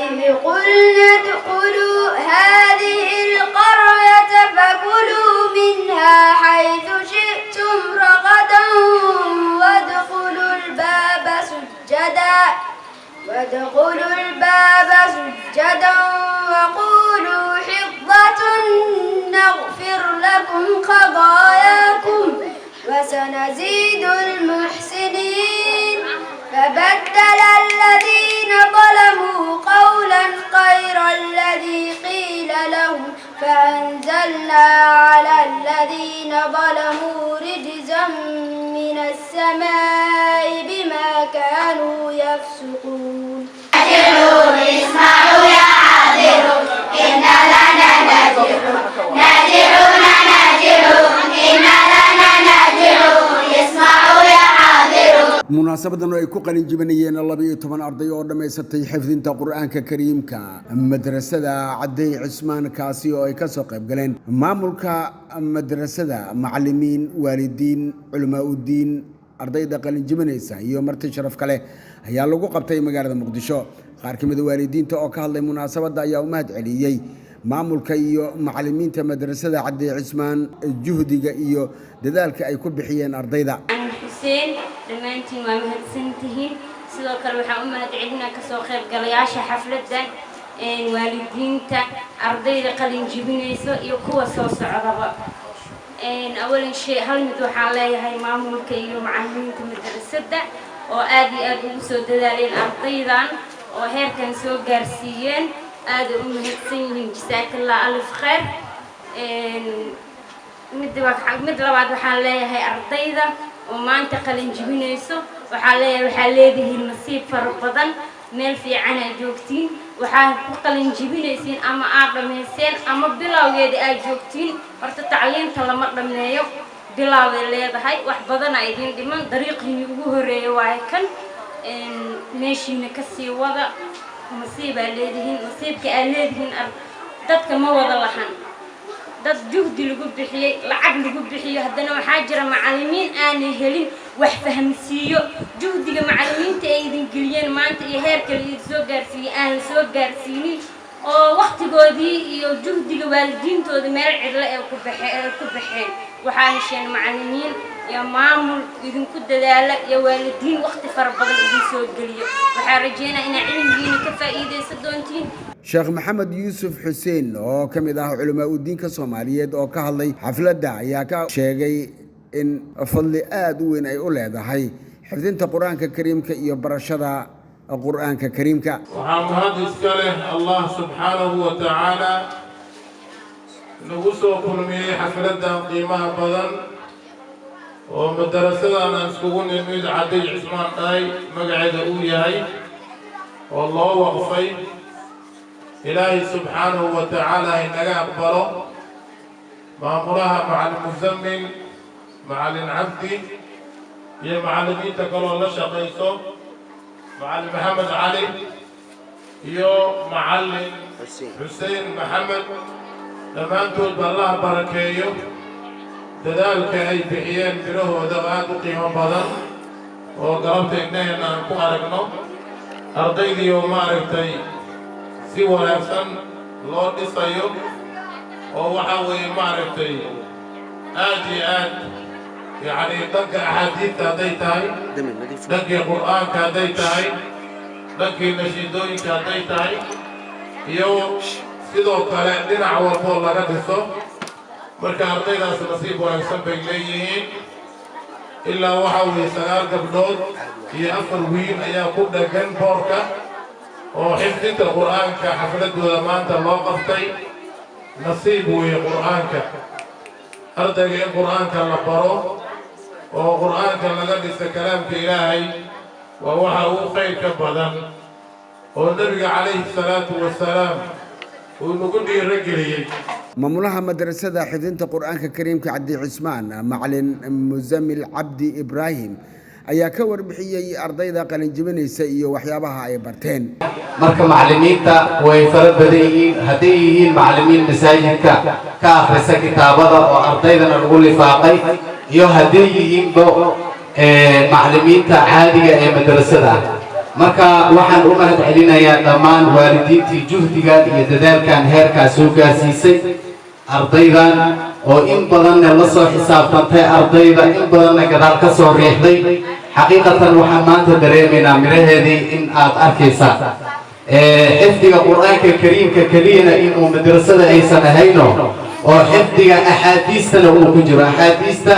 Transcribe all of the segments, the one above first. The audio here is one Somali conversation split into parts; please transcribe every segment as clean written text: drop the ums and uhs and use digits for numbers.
وإذ قلنا ادخلوا هذه القرية فكلوا منها حيث شئتم رغدا وادخلوا الباب سجدا وقولوا حطة نغفر لكم خطاياكم وسنزيد المحسنين فبدل الذين ظلموا قولا غير الذي قيل لهم فأنزلنا على الذين ظلموا رجزا من السماء بما كانوا يفسقون. اسمعوا يا عاذرون إن لنا ناجحون ناجحون إن لنا ناجحون اسمعوا يا عاذرون. munaasabadan oo ay ku qalin jibinayeen 12 arday oo dhameysatay xifdinta quraanka kariimka madrasada Caday Cismaan kaasi oo ay ka soo qayb galeen maamulka madrasada macallimiin waalidiin culamaa u diin ardayda qalin jibinaysa iyo marti sharaf kale ayaa lagu qabtay magaalada Muqdisho qaar ka mid ah waalidiinta oo ka hadlay munaasabada ayaa u mahad celiyay maamulka iyo macallimiinta madrasada Caday Cismaan juhdiga iyo dadaalka ay ku bixiyeen ardayda dhammaantiin waa mahadsantihiin sidoo kale waxaan u mahad celinaa ka soo qayb galayaasha xafladdan waalidiinta ardayda qalin jibinayso iyo kuwa soo socdaba awalan shay hal mid waxaan leeyahay maamulka iyo macallimiinta madrasadda oo aad iyo aad ugu soo dadaaleen ardaydan oo heerkan soo gaarsiiyeen aad u mahadsan yihiin jazakallahu alif khayr mid labaad waxaan leeyahay ardayda ومانت قلن جبينيسو waxaa leedihiin nasiib fara badan meel fiican ay joogtiin waxaa qalin jibinaysiin ama aad dhameyseen ama bilowgeeda ay joogtiin horta tacliinta lama dhameeyo bilowday leedahay wax badan ay idin dhiman dariiqii ugu horeeyay waa kan meeshiina ka sii wada nasiib ay leedihiin nasiibka ay leedihiin dadka ma wada lahan dad juhdi lagu bixiyay lacag lagu bixiyo haddana waxaa jira macallimiin aan helin wax fahamsiiyo juhdiga macallimiinta ay idin geliyeen maanta iyo heerka la soo gaarsiiyay aan soo gaarsiinin oo waqtigoodii iyo juhdiga waalidiintooda meel cidla ay ku baxeen waxaa hesheen macallimiin iyo maamul idinku dadaala iyo waalidiin waqti fara badan idin soo geliyo waxaa rajeynayaa in cilmigiina ka faa'iideysan doontiin Sheekh Maxamed Yuusuf Xuseen oo kamid ah culamaa u diinka Soomaaliyeed oo ka hadlay xafladda ayaa ka sheegay in fadli aad u weyn ay u leedahay xifdinta Quraanka Kariimka iyo barashada Quraanka Kariimka waxaan mahad iska leh Allah subhanahu wa ta'ala nagu soo kulmiyay xafladda qiimaha badan oo madrasadan iskugu nimid Caday Cismaan ay magaceeda uu yahay oo loo waqfay إلهي سبحانه وتعالى إنك أقبله مامورها مع المزمن مع العبد يا معلمين تقولوا الله شقيسو مع محمد علي يو معلم حسين محمد لما أنتوا بالله بركيو تذلك أي بحيان بروه ودغات قيمة بدن وقربت إنه أن أكون أرقنو أرضيدي وما أرقتي si wanaagsan loo dhisayo oo waxa weeye maaragtay aad iyo aad yani dhanka axaadiista hadday tahay dhankii qur'aanka hadday tahay dhankii nashiidooyinka hadday tahay iyo sidoo kale dhinac walboo laga dhiso marka ardaydaas nasiib wanaagsan bay leeyihiin ilaa waxa weeye 9 gabdhood iyo 4 wiil ayaa ku dhagan boorka oo xifdinta quraanka xafladooda maanta loo qabtay nasiib weeye quraanka ardayga quraanka la baro oo quraanka laga dhiso kalaamka ilaahay waa waxa uu khayr ka badan oo nabiga calayhi salaatu wasalaam uu nagu dhiirigeliyay maamulaha madrasada xifdinta quraanka kariimka Caday Cismaan macallin Muzammil Cabdi Ibrahim ayaa ka warbixiyay ardayda qalin jibinaysa iyo waxyaabaha ay barteen marka macallimiinta way fara badan yihiin haday yihiin macallimiin masaajidka ka akhrisa kitaabada oo ardaydana lagu lifaaqay iyo haday yihiin macallimiinta caadiga ee madrasada marka waxaan u mahad celinayaa dhammaan waalidiintii juhdigan iyo dadaalkan heerkaas soo gaarsiisay ardaydan oo in badanna la soo xisaabtantay ardayda in badanna gadaal ka soo riixday xaqiiqatan waxaan maanta dareemaynaa miraheedii in aad arkaysaan xifdiga qur-aanka kariimka keliyana inuu madrasada aysan ahayno oo xifdiga axaadiistana uu ku jiro axaadiista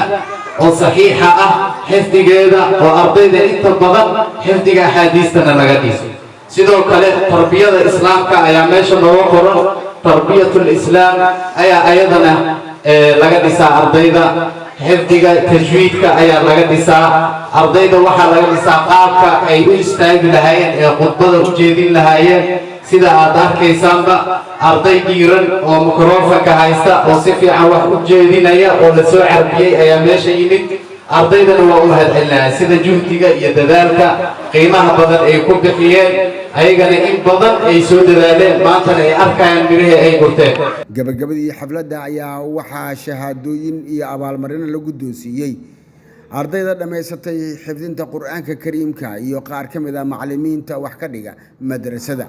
oo saxiixa ah xifdigeeda oo ardayda inta badan xifdiga axaadiistana laga dhiso sidoo kale tarbiyada islaamka ayaa meesha nooga qoran tarbiyatul islaam ayaa ayadana laga dhisaa ardayda xifdiga tajwiidka ayaa laga dhisaa ardayda waxaa laga dhisaa qaabka ay u istaagi lahaayeen ee khudbada u jeedin lahaayeen sida aad arkaysaanba arday dhiiran oo mikrofonka haysta oo si fiican wax u jeedinaya oo la soo carbiyey ayaa meesha yimid ardaydana waa u mahad celinaya sida juhdiga iyo dadaalka qiimaha badan ay ku bixiyeen ayagana in badan ay soo dadaaleen maantana ay arkayaan mirihii ay gurteen gabagabadii xafladda ayaa waxaa shahaadooyin iyo abaalmarino la guddoonsiiyey ardayda dhammaysatay xifdinta qur'aanka kariimka iyo qaar ka mid ah macallimiinta wax ka dhiga madrasada